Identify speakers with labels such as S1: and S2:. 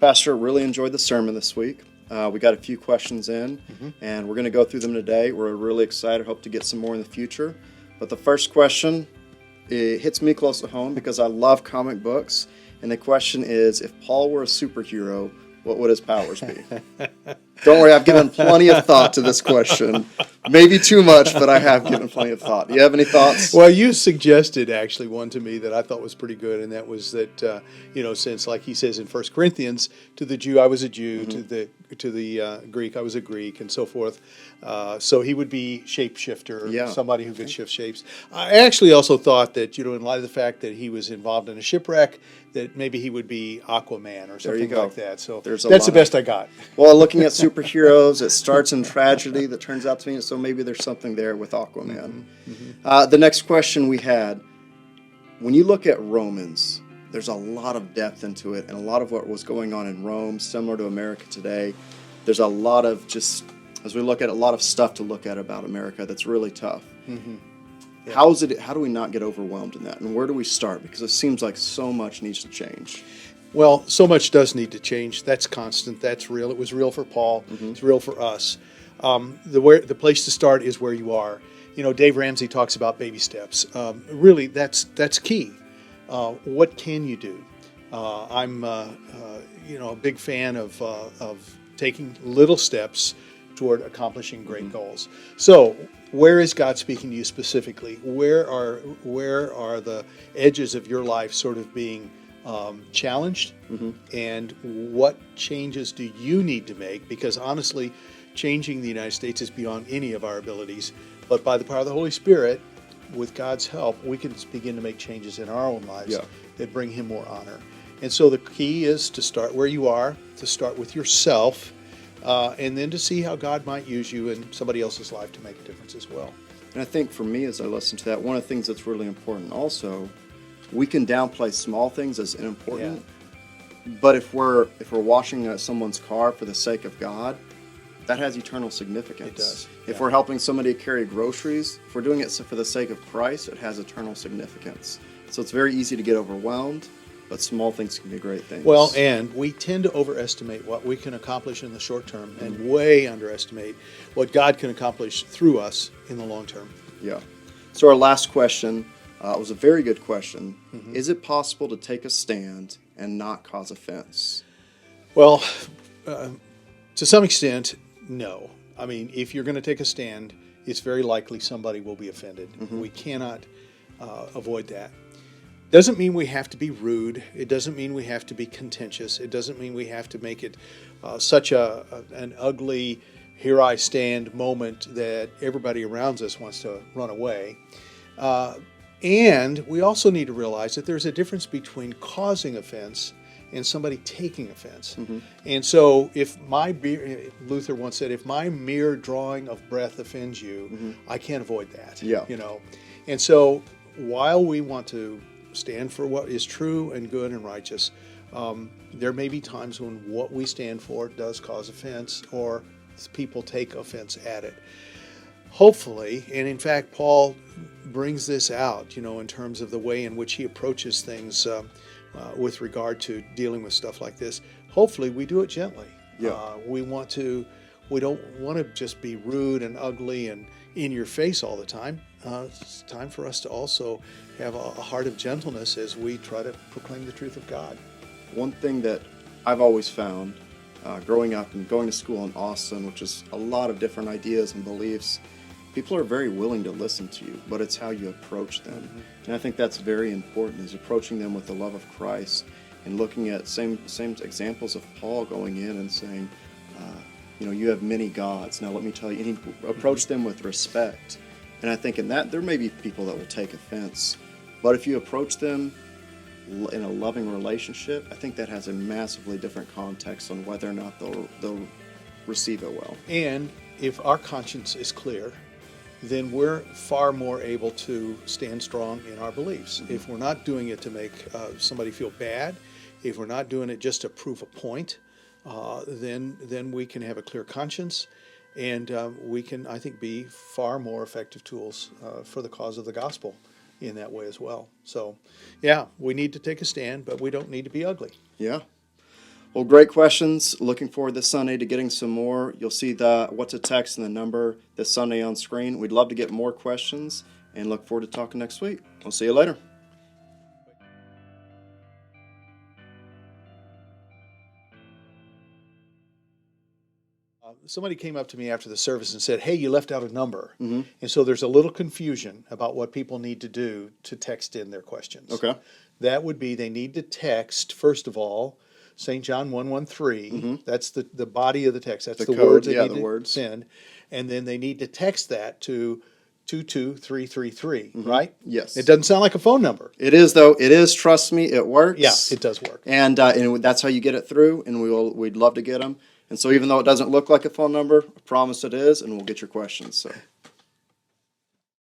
S1: Pastor, really enjoyed the sermon this week. We got a few questions in, and we're going to go through them today. We're really excited, hope to get some more in the future. But the first question, it hits me close to home because I love comic books. And the question is, if Paul were a superhero, what would his powers be? Don't worry, I've given plenty of thought to this question. Maybe too much, but I have given plenty of thought. Do you have any thoughts?
S2: Well, you suggested actually one to me that I thought was pretty good, and that was that since like he says in 1 Corinthians, to the Jew I was a Jew, to the Greek I was a Greek, and so forth. So he would be shapeshifter, somebody who could shift shapes. I actually also thought that in light of the fact that he was involved in a shipwreck, that maybe he would be Aquaman or something like that. So that's the best I got.
S1: Well, looking at superheroes, it starts in tragedy that turns out to be, so maybe there's something there with Aquaman. The next question we had, when you look at Romans, there's a lot of depth into it, and a lot of what was going on in Rome, similar to America today. There's a lot of as we look at a lot of stuff to look at about America that's really tough. Yeah. How do we not get overwhelmed in that? And where do we start? Because it seems like so much needs to change.
S2: Well, so much does need to change. That's constant. That's real. It was real for Paul. It's real for us. The place to start is where you are. Dave Ramsey talks about baby steps. Really, that's key. What can you do? I'm a big fan of taking little steps toward accomplishing great goals. So, where is God speaking to you specifically? Where are the edges of your life sort of being challenged? And what changes do you need to make? Because honestly, changing the United States is beyond any of our abilities. But by the power of the Holy Spirit, with God's help, we can begin to make changes in our own lives that bring Him more honor. And so the key is to start where you are, to start with yourself, and then to see how God might use you in somebody else's life to make a difference as well.
S1: And I think for me, as I listen to that, one of the things that's really important also, we can downplay small things as unimportant, but if we're washing someone's car for the sake of God, that has eternal significance.
S2: It does.
S1: If we're helping somebody carry groceries, if we're doing it for the sake of Christ, it has eternal significance. So it's very easy to get overwhelmed, but small things can be great things.
S2: Well, and we tend to overestimate what we can accomplish in the short term and way underestimate what God can accomplish through us in the long term.
S1: Yeah. So our last question was a very good question. Is it possible to take a stand and not cause offense?
S2: Well, to some extent, no. I mean, if you're going to take a stand, it's very likely somebody will be offended. We cannot avoid that. Doesn't mean we have to be rude. It doesn't mean we have to be contentious. It doesn't mean we have to make it such an ugly, here I stand moment that everybody around us wants to run away. And we also need to realize that there's a difference between causing offense and somebody taking offense. And so Luther once said, if my mere drawing of breath offends you, I can't avoid that. And so while we want to stand for what is true and good and righteous, there may be times when what we stand for does cause offense or people take offense at it. Hopefully, and in fact, Paul brings this out, in terms of the way in which he approaches things with regard to dealing with stuff like this. Hopefully, we do it gently. We don't want to just be rude and ugly and in your face all the time. It's time for us to also have a heart of gentleness as we try to proclaim the truth of God.
S1: One thing that I've always found growing up and going to school in Austin, which is a lot of different ideas and beliefs, people are very willing to listen to you, but it's how you approach them. And I think that's very important, is approaching them with the love of Christ and looking at same examples of Paul going in and saying, you have many gods. Now let me tell you, and he approached them with respect. And I think in that, there may be people that will take offense. But if you approach them in a loving relationship, I think that has a massively different context on whether or not they'll receive it well.
S2: And if our conscience is clear, then we're far more able to stand strong in our beliefs. If we're not doing it to make somebody feel bad, if we're not doing it just to prove a point, then we can have a clear conscience, and we can, I think, be far more effective tools for the cause of the gospel in that way as well. So, we need to take a stand, but we don't need to be ugly.
S1: Yeah. Well, great questions. Looking forward this Sunday to getting some more. You'll see the what to text and the number this Sunday on screen. We'd love to get more questions and look forward to talking next week. We'll see you later.
S2: Somebody came up to me after the service and said, "Hey, you left out a number."
S1: Mm-hmm.
S2: And so there's a little confusion about what people need to do to text in their questions.
S1: Okay.
S2: That would be they need to text, first of all, St. John 113.
S1: Mm-hmm.
S2: That's the body of the text. That's the
S1: code,
S2: words they
S1: yeah,
S2: need
S1: the
S2: to
S1: words.
S2: send. And then they need to text that to 22333, right?
S1: Yes.
S2: It doesn't sound like a phone number.
S1: It is, though. It is. Trust me, it works.
S2: Yeah, it does work.
S1: And that's how you get it through. And we'd love to get them. And so even though it doesn't look like a phone number, I promise it is, and we'll get your questions. So.